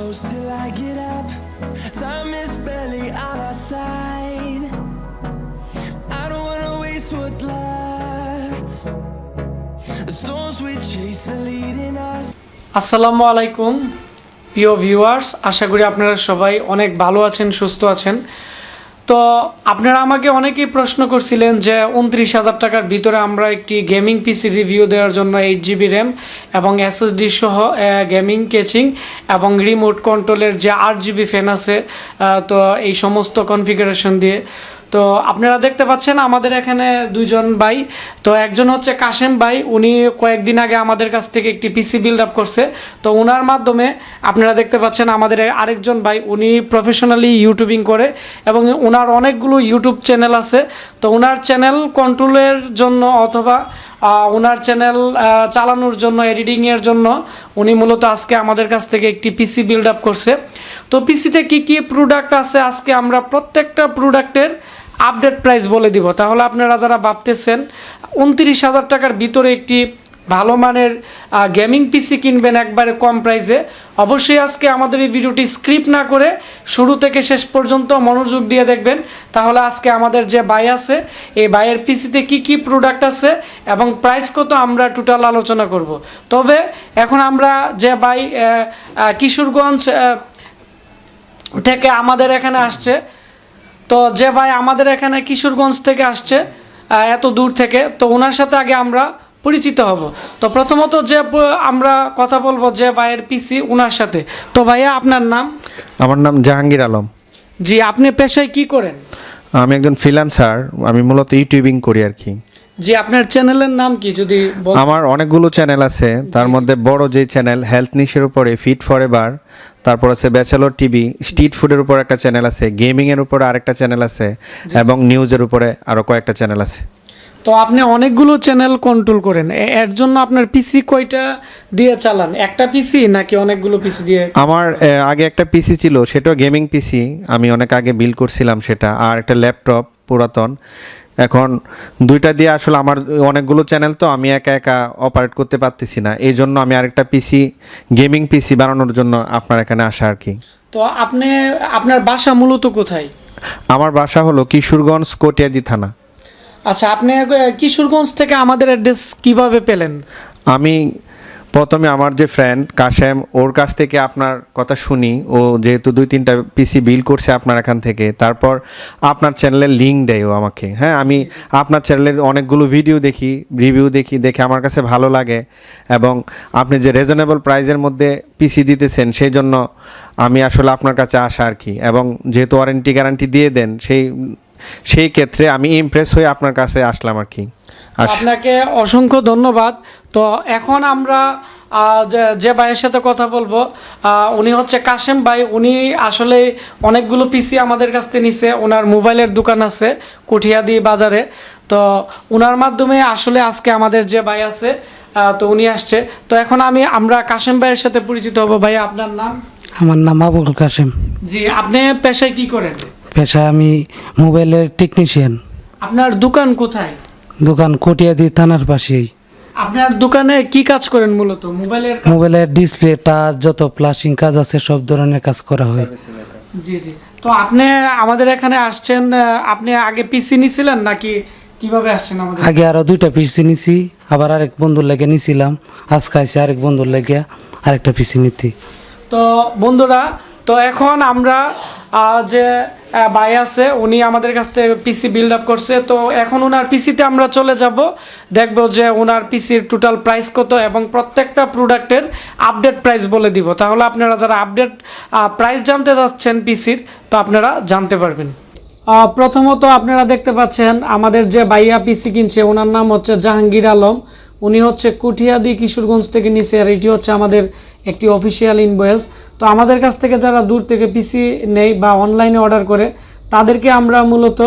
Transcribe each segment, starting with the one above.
close till I get up. Time is barely on our side. I don't wanna waste what's left. The storms we chase are leading us. আসসালামু আলাইকুম প্রিয় viewers, আশা করি আপনারা সবাই অনেক ভালো আছেন, সুস্থ আছেন। তো আপনারা আমাকে অনেকেই প্রশ্ন করছিলেন যে 29,000 টাকার ভিতরে আমরা একটি গেমিং পিসি রিভিউ দেওয়ার জন্য 8GB র্যাম এবং এসএসডি সহ গেমিং কেচিং এবং রিমোট কন্ট্রোলের যে 8GB ফ্যান আছে, তো এই সমস্ত কনফিগারেশন দিয়ে। তো আপনারা দেখতে পাচ্ছেন আমাদের এখানে দুইজন ভাই। তো একজন হচ্ছে কাশেম ভাই, উনি কয়েকদিন আগে আমাদের কাছ থেকে একটি পিসি বিল্ড আপ করছে। তো ওনার মাধ্যমে আপনারা দেখতে পাচ্ছেন আমাদের আরেকজন ভাই, উনি প্রফেশনালি ইউটিউবিং করে এবং ওনার অনেকগুলো ইউটিউব চ্যানেল আছে। তো ওনার চ্যানেল কন্ট্রোলের জন্য অথবা ওনার চ্যানেল চালানোর জন্য, এডিটিংয়ের জন্য উনি মূলত আজকে আমাদের কাছ থেকে একটি পিসি বিল্ড আপ করছে। তো পিসিতে কি কি প্রোডাক্ট আছে আজকে আমরা প্রত্যেকটা প্রোডাক্টের আপডেট প্রাইস বলে দিব। তাহলে আপনারা যারা ভাবতেছেন 29,000 টাকার ভিতরে একটি ভালো মানের গেমিং পিসি কিনবেন একবারে কম প্রাইসে, অবশ্যই আজকে আমাদের এই ভিডিওটি স্ক্রিপ্ট না করে শুরু থেকে শেষ পর্যন্ত মনোযোগ দিয়ে দেখবেন। তাহলে আজকে আমাদের যে ভাই আছে, এই ভাইয়ের পিসিতে কি কি প্রোডাক্ট আছে এবং প্রাইস কত আমরা টোটাল আলোচনা করব। তবে এখন আমরা যে ভাই কিশোরগঞ্জ থেকে আমাদের এখানে আসছে, তো যে ভাই আমাদের এখানে কিশোরগঞ্জ থেকে আসছে এত দূর থেকে, তো ওনার সাথে আগে আমরা পরিচিত হব। তো প্রথমত যে আমরা কথা বলবো যে ভাইয়ের পিসি, ওনার সাথে। তো ভাইয়া আপনার নাম? আমার নাম জাহাঙ্গীর আলম। জি, আপনি পেশায় কি করেন? আমি একজন ফ্রিল্যান্সার, আমি মূলত ইউটিউবিং করি আর কি। জি, আপনার চ্যানেলের নাম কি যদি বলেন? আমার অনেকগুলো চ্যানেল আছে, তার মধ্যে বড় যে চ্যানেল হেলথ নিশের উপরে ফিট ফর এভার, তারপর আছে ব্যাচেলর টিভি, স্ট্রিট ফুডের উপর একটা চ্যানেল আছে, গেমিংয়ের উপরে আরেকটা চ্যানেল আছে এবং নিউজের উপরে আরও কয়েকটা চ্যানেল আছে। তো আপনি অনেকগুলো চ্যানেল কন্ট্রোল করেন, এর জন্য আপনার পিসি কয়টা দিয়ে চালান? একটা পিসি নাকি অনেকগুলো পিসি দিয়ে? আমার আগে একটা পিসি ছিল, সেটাও গেমিং পিসি, আমি অনেক আগে বিল্ড করছিলাম সেটা, আর একটা ল্যাপটপ পুরাতন। এখন দুইটা দিয়ে আসলে আমার অনেকগুলো চ্যানেল, তো আমি একা একা অপারেট করতে পারতেছি না, এই জন্য আমি আরেকটা পিসি গেমিং পিসি বানানোর জন্য আপনার এখানে আসা আর কি। তো আপনার বাসা মূলত কোথায়? আমার বাসা হলো কিশোরগঞ্জ কটিয়াদি থানা। আচ্ছা, আপনি কিশোরগঞ্জ থেকে আমাদের অ্যাড্রেস কিভাবে পেলেন? আমি প্রথমে আমার যে ফ্রেন্ড কাশেম, ওর কাছ থেকে আপনার কথা শুনি, ও যেহেতু 2-3টা পিসি বিল করছে আপনার এখান থেকে, তারপর আপনার চ্যানেলের লিঙ্ক দেয় ও আমাকে। হ্যাঁ, আমি আপনার চ্যানেলের অনেকগুলো ভিডিও দেখি, রিভিউ দেখে আমার কাছে ভালো লাগে, এবং আপনি যে রিজনেবল প্রাইসের মধ্যে পিসি দিতেছেন সেই জন্য আমি আসলে আপনার কাছে আসা আর কি। এবং যেহেতু ওয়ারেন্টি গ্যারান্টি দিয়ে দেন, সেই ক্ষেত্রে আমি ইমপ্রেস হয়ে আপনার কাছে আসলাম আর কি। আপনাকে অসংখ্য ধন্যবাদ। তো এখন আমরা যে ভাইয়ের সাথে কথা বলবো, উনি হচ্ছে কাশেম ভাই। উনি আসলে অনেকগুলো পিসি আমাদের কাছ থেকে নিছে, ওনার মোবাইলের দোকান আছে কুঠিয়াদি বাজারে। তো ওনার মাধ্যমে আসলে আজকে আমাদের যে ভাই আছে, তো উনি আসছে। তো এখন আমরা কাশেম ভাইয়ের সাথে পরিচিত হব। ভাই আপনার নাম? আমার নাম আবুল কাশেম। জি, আপনি পেশায় কি করেন? পেশায় আমি মোবাইলের টেকনিশিয়ান। আপনার দোকান কোথায়? দোকান কটিয়াদি থানার পাশেই। আপনার দোকানে কি কাজ করেন মূলত? মোবাইলের ডিসপ্লে, টাচ, যত প্লাসিং কাজ আছে সব ধরনের কাজ করা হয়। জি জি। তো আপনি আমাদের এখানে আসছেন, আপনি আগে পিসি নিছিলেন নাকি কিভাবে আসছেন আমাদের? আগে আরো 2টা পিসি নিছি, আবার আরেক বন্ধুর লেগে নিছিলাম, আজকে আইসি আরেক বন্ধুর লেগে আরেকটা পিসি নিতে। তো বন্ধুরা, তো এখন আমরা যে ভাই আছে, উনি আমাদের কাছ থেকে পিসি বিল্ড আপ করছে। তো এখন ওনার পিসিতে আমরা চলে যাব, দেখব যে ওনার পিসির টোটাল প্রাইস কত এবং প্রত্যেকটা প্রোডাক্টের আপডেট প্রাইস বলে দিব। তাহলে আপনারা যারা আপডেট প্রাইস জানতে যাচ্ছেন পিসির, তো আপনারা জানতে পারবেন। প্রথমত আপনারা দেখতে পাচ্ছেন আমাদের যে ভাইয়া পিসি কিনছে, ওনার নাম হচ্ছে জাহাঙ্গীর আলম। উনি হচ্ছে কুঠিয়াদি কিশোরগঞ্জ থেকে নিছে, আর এটি হচ্ছে আমাদের একটি অফিসিয়াল ইনভয়েস। তো আমাদের কাছ থেকে যারা দূর থেকে পিসি নেই বা অনলাইনে অর্ডার করে, তাদেরকে আমরা মূলত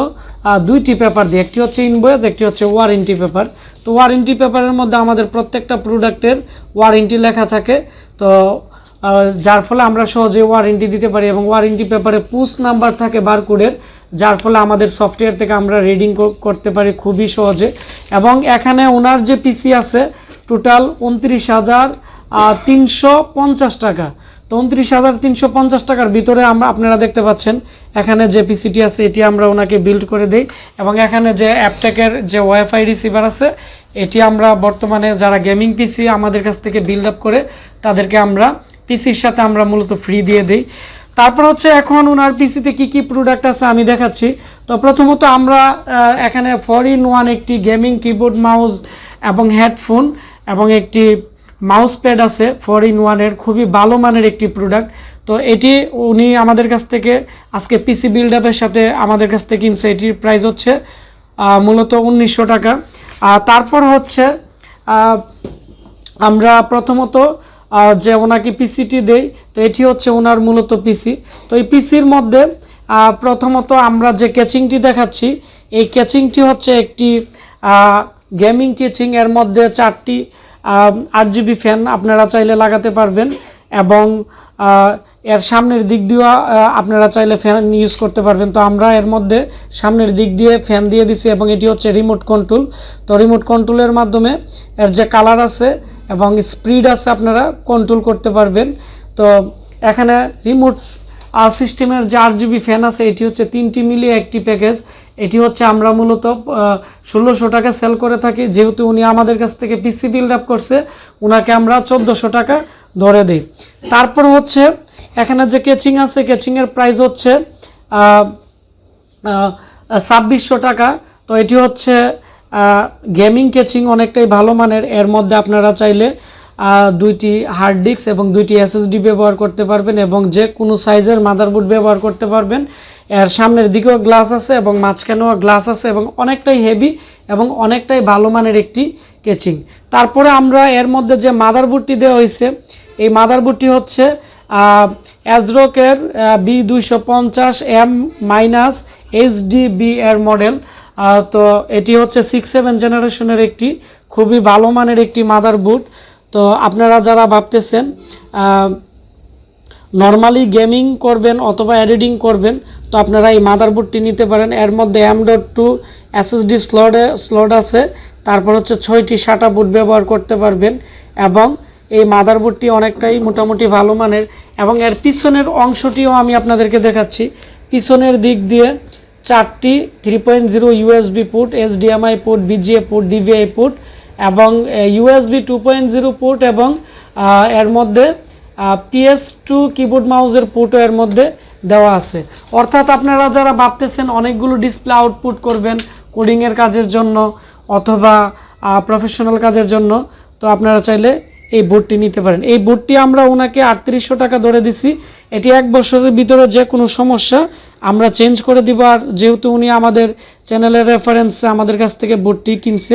2টি পেপার দিই, একটি হচ্ছে ইনভয়েস, একটি হচ্ছে ওয়ারেন্টি পেপার। তো ওয়ারেন্টি পেপারের মধ্যে আমাদের প্রত্যেকটা প্রোডাক্টের ওয়ারেন্টি লেখা থাকে, তো যার ফলে আমরা সহজে ওয়ারেন্টি দিতে পারি। এবং ওয়ারেন্টি পেপারে পুশ নাম্বার থাকে বারকোডের, যার ফলে আমাদের সফটওয়্যার থেকে আমরা রিডিং করতে পারি খুবই সহজে। এবং এখানে ওনার যে পিসি আছে টোটাল 29,350 টাকা। তো 29,350 টাকার ভিতরে আপনারা দেখতে পাচ্ছেন এখানে যে পিসিটি আছে এটি আমরা ওনাকে বিল্ড করে দেই, এবং এখানে যে অ্যাপটেকের যে ওয়াইফাই রিসিভার আছে এটি আমরা বর্তমানে যারা গেমিং পিসি আমাদের কাছ থেকে বিল্ড আপ করে তাদেরকে আমরা পিসির সাথে আমরা মূলত ফ্রি দিয়ে দিই। তারপর হচ্ছে এখন ওনার পিসিতে কি কি প্রোডাক্ট আছে আমি দেখাচ্ছি। তো প্রথমত আমরা এখানে 4-in-1 একটি গেমিং কিবোর্ড, মাউস এবং হেডফোন এবং একটি মাউস প্যাড আছে 4-in-1 এর, খুবই ভালো মানের একটি প্রোডাক্ট। তো এটি উনি আমাদের কাছ থেকে আজকে পিসি বিল্ড আপের সাথে আমাদের কাছ থেকে কিনছে। এটির প্রাইস হচ্ছে মূলত 1900 টাকা। তারপর হচ্ছে আমরা প্রথমত যে ওনাকে পিসিটি দেই, তো এটি হচ্ছে ওনার মূলত পিসি। তো এই পিসির মধ্যে প্রথমত আমরা যে ক্যাচিংটি দেখাচ্ছি, এই ক্যাচিংটি হচ্ছে একটি গেমিং ক্যাচিং। এর মধ্যে 4টি 8GB ফ্যান আপনারা চাইলে লাগাতে পারবেন, এবং এর সামনের দিক দিয়েও আপনারা চাইলে ফ্যান ইউজ করতে পারবেন। তো আমরা এর মধ্যে সামনের দিক দিয়ে ফ্যান দিয়ে দিছি, এবং এটি হচ্ছে রিমোট কন্ট্রোল। তো রিমোট কন্ট্রোলের মাধ্যমে এর যে কালার আছে এবং স্পিড আছে আপনারা কন্ট্রোল করতে পারবেন। তো এখানে রিমোট সিস্টেমের যে 8GB ফ্যান আছে এটি হচ্ছে 3টি মিলিয়ে একটি প্যাকেজ। এটি হচ্ছে আমরা মূলত 1600 টাকা সেল করে থাকি। যেহেতু উনি আমাদের কাছ থেকে পিসি বিল্ড আপ করছে, ওনাকে আমরা 1400 টাকা ধরে দিই। তারপর হচ্ছে এখানে যে ক্যাচিং আছে, ক্যাচিংয়ের প্রাইস হচ্ছে 2600 টাকা। তো এটি হচ্ছে গেমিং ক্যাচিং, অনেকটাই ভালো মানের। এর মধ্যে আপনারা চাইলে 2টি হার্ড ডিস্ক এবং 2টি SSD ব্যবহার করতে পারবেন, এবং যে কোনো সাইজের মাদারবোর্ড ব্যবহার করতে পারবেন। এর সামনের দিকেও গ্লাস আছে এবং মাঝখানেও গ্লাস আছে, এবং অনেকটাই হেভি এবং অনেকটাই ভালো মানের একটি ক্যাচিং। তারপরে আমরা এর মধ্যে যে মাদারবোর্ডটি দেওয়া হয়েছে, এই মাদারবোর্ডটি হচ্ছে অ্যাজরকের B250M-HDB এর মডেল। তো এটি হচ্ছে 6-7 জেনারেশনের একটি খুবই ভালো মানের একটি মাদারবোর্ড। তো আপনারা যারা ভাবতেছেন নর্মালি গেমিং করবেন অথবা এডিটিং করবেন, তো আপনারা এই মাদারবোর্ডটি নিতে পারেন। এর মধ্যে M.2 SSD স্লট আছে, তারপর হচ্ছে 6টি SATA বুট ব্যবহার করতে পারবেন, এবং এই মাদারবোর্ডটি অনেকটাই মোটামুটি ভালো মানের। এবং এর পিছনের অংশটিও আমি আপনাদেরকে দেখাচ্ছি। পিছনের দিক দিয়ে 4টি 3.0 USB port, HDMI port, VGA port, DVI port এবং USB 2.0 পোর্ট, এবং এর মধ্যে PS2 কিবোর্ড মাউসের পোর্টও এর মধ্যে দেওয়া আছে। অর্থাৎ আপনারা যারা ভাবতেছেন অনেকগুলো ডিসপ্লে আউটপুট করবেন কোডিংয়ের কাজের জন্য অথবা প্রফেশনাল কাজের জন্য, তো আপনারা চাইলে এই বোর্ডটি নিতে পারেন। এই বোর্ডটি আমরা ওনাকে 3800 টাকা ধরে দিছি। এটি 1 বছরের ভিতরে যে কোনো সমস্যা আমরা চেঞ্জ করে দিব। আর যেহেতু উনি আমাদের চ্যানেলের রেফারেন্সে আমাদের কাছ থেকে বোর্ডটি কিনছে,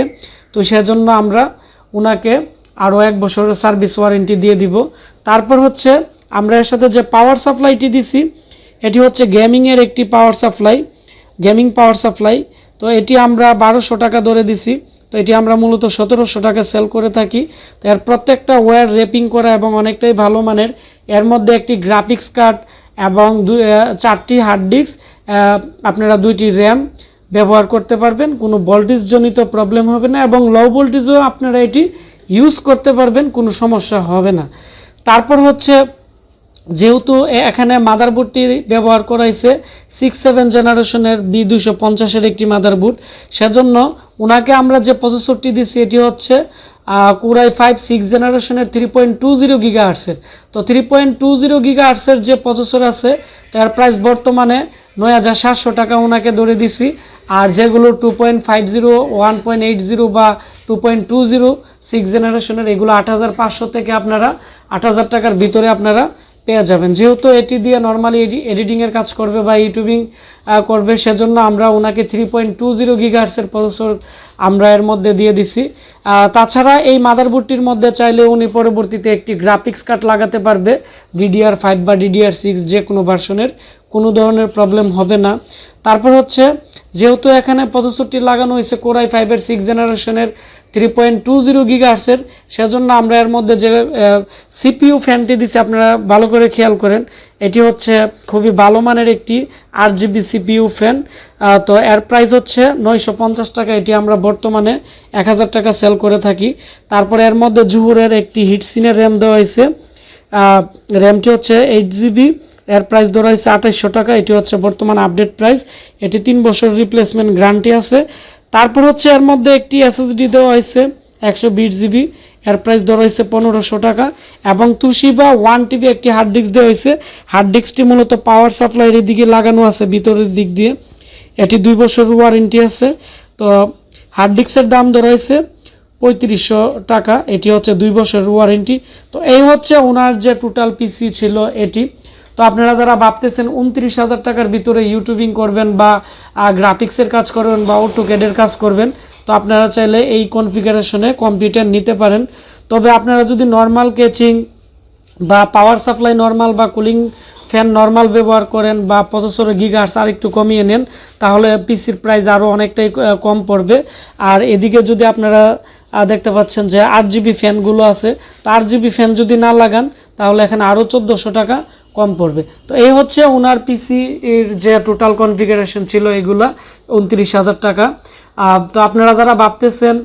তো সেজন্য আমরা ওনাকে আরও 1 বছরের সার্ভিস ওয়ারেন্টি দিয়ে দিব। তারপর হচ্ছে আমরা এর সাথে যে পাওয়ার সাপ্লাইটি দিছি, এটি হচ্ছে গেমিংয়ের একটি power supply, gaming power supply. তো এটি আমরা 1200 টাকা ধরে দিছি। তো এটি আমরা মূলত 1700 টাকা সেল করে থাকি। তো এর প্রত্যেকটা ওয়্যার র্যাপিং করা এবং অনেকটাই ভালো মানের। এর মধ্যে একটি গ্রাফিক্স কার্ড এবং 4টি হার্ড ডিস্ক, আপনারা 2টি র্যাম ব্যবহার করতে পারবেন। কোনো ভোল্টেজজনিত প্রবলেম হবে না, এবং লো ভোল্টেজও আপনারা এটি ইউজ করতে পারবেন, কোনো সমস্যা হবে না। তারপর হচ্ছে যেহেতু এখানে মাদারবোর্ডটি ব্যবহার করা হয়েছে 6-7 জেনারেশনের B250-এর একটি মাদারবোর্ড, সেজন্য ওনাকে আমরা যে প্রসেসরটি দিচ্ছি এটি হচ্ছে Core i5 6 জেনারেশনের 3.20 GHz-এর। তো 3.20 GHz-এর যে প্রসেসর আছে তার প্রাইস বর্তমানে 9700 টাকা ওনাকে ধরে দিছি। আর যেগুলো 2.50, 1.80 বা 2.20 6 জেনারেশনের, এগুলো 8500 থেকে আপনারা 8000 টাকার ভিতরে আপনারা পেয়ে যাবেন। যেহেতু এটি দিয়ে নর্মালি এডিটিংয়ের কাজ করবে বা ইউটিউবিং করবে, সেজন্য আমরা ওনাকে 3.20 GHz-এর প্রসেসর আমরা এর মধ্যে দিয়ে দিছি। তাছাড়া এই মাদারবোর্ডটির মধ্যে চাইলে উনি পরবর্তীতে একটি গ্রাফিক্স কার্ড লাগাতে পারবে, DDR5 বা DDR6 যে কোনো ভার্সনের, কোনো ধরনের প্রবলেম হবে না। তারপর হচ্ছে যেহেতু এখানে প্রসেসরটি লাগানো হয়েছে Core i5-এর 6 জেনারেশনের 3.20 GHz-এর, সেজন্য আমরা এর মধ্যে যে CPU ফ্যানটি দিছি আপনারা ভালো করে খেয়াল করেন, এটি হচ্ছে খুবই ভালো মানের একটি RGB CPU ফ্যান। তো এর প্রাইস হচ্ছে 950 টাকা। এটি আমরা বর্তমানে 1000 টাকা সেল করে থাকি। তারপরে এর মধ্যে জুহুরের একটি হিটসিনের র্যাম দেওয়া হয়েছে র্যামটি হচ্ছে 8GB, এর প্রাইস ধরা হয়েছে 2800 টাকা। এটি হচ্ছে বর্তমান আপডেট প্রাইস। এটি 3 বছর রিপ্লেসমেন্ট গ্যারান্টি আছে। তারপর হচ্ছে এর মধ্যে একটি এসএসডি দেওয়া হয়েছে 120GB, এর প্রাইস ধরা হয়েছে 1500 টাকা। এবং তুশিবা 1TB একটি হার্ড ডিস্ক দেওয়া হয়েছে। হার্ড ডিস্কটি মূলত পাওয়ার সাপ্লাইয়ের দিকে লাগানো আছে ভিতরের দিক দিয়ে। এটি 2 বছর ওয়ারেন্টি আছে। তো হার্ড ডিস্কের দাম ধরা হয়েছে 3500 টাকা। এটি হচ্ছে 2 বছর ওয়ারেন্টি। তো এই হচ্ছে ওনার যে টোটাল পিসি ছিল এটি। তো আপনারা যারা ভাবতেছেন 29,000 টাকার ভিতরে ইউটিউবিং করবেন বা গ্রাফিক্সের কাজ করবেন বা অটোক্যাডের কাজ করবেন, তো আপনারা চাইলে এই কনফিগারেশনে কম্পিউটার নিতে পারেন। তবে আপনারা যদি নর্মাল কেচিং বা পাওয়ার সাপ্লাই নর্মাল বা কুলিং ফ্যান নর্মাল ব্যবহার করেন বা প্রসেসরের গিগাহার্টজ আর একটু কমিয়ে নেন, তাহলে পিসির প্রাইস আরও অনেকটাই কম পড়বে। আর এদিকে যদি আপনারা দেখতে পাচ্ছেন যে 8GB ফ্যানগুলো আছে, তো 8GB ফ্যান যদি না লাগান তাহলে এখানে আরও 1400 টাকা কম পড়বে। তো এই হচ্ছে ওনার পিসি এর যে টোটাল কনফিগারেশন ছিল এগুলা 29,000 টাকা। তো আপনারা যারা ভাবতেছেন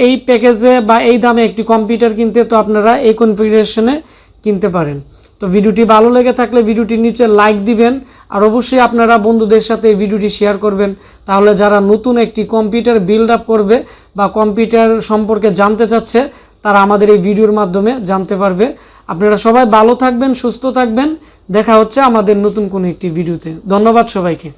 এই প্যাকেজে বা এই দামে একটি কম্পিউটার কিনতে, তো আপনারা এই কনফিগারেশনে কিনতে পারেন। তো ভিডিওটি ভালো লেগে থাকলে ভিডিওটির নিচে লাইক দিবেন, আর অবশ্যই আপনারা বন্ধুদের সাথে এই ভিডিওটি শেয়ার করবেন। তাহলে যারা নতুন একটি কম্পিউটার বিল্ড আপ করবে বা কম্পিউটার সম্পর্কে জানতে চাচ্ছে, তারা আমাদের এই ভিডিওর মাধ্যমে জানতে পারবে। আপনারা সবাই ভালো থাকবেন, সুস্থ থাকবেন। দেখা হচ্ছে আমাদের নতুন কোনো একটি ভিডিওতে। ধন্যবাদ সবাইকে।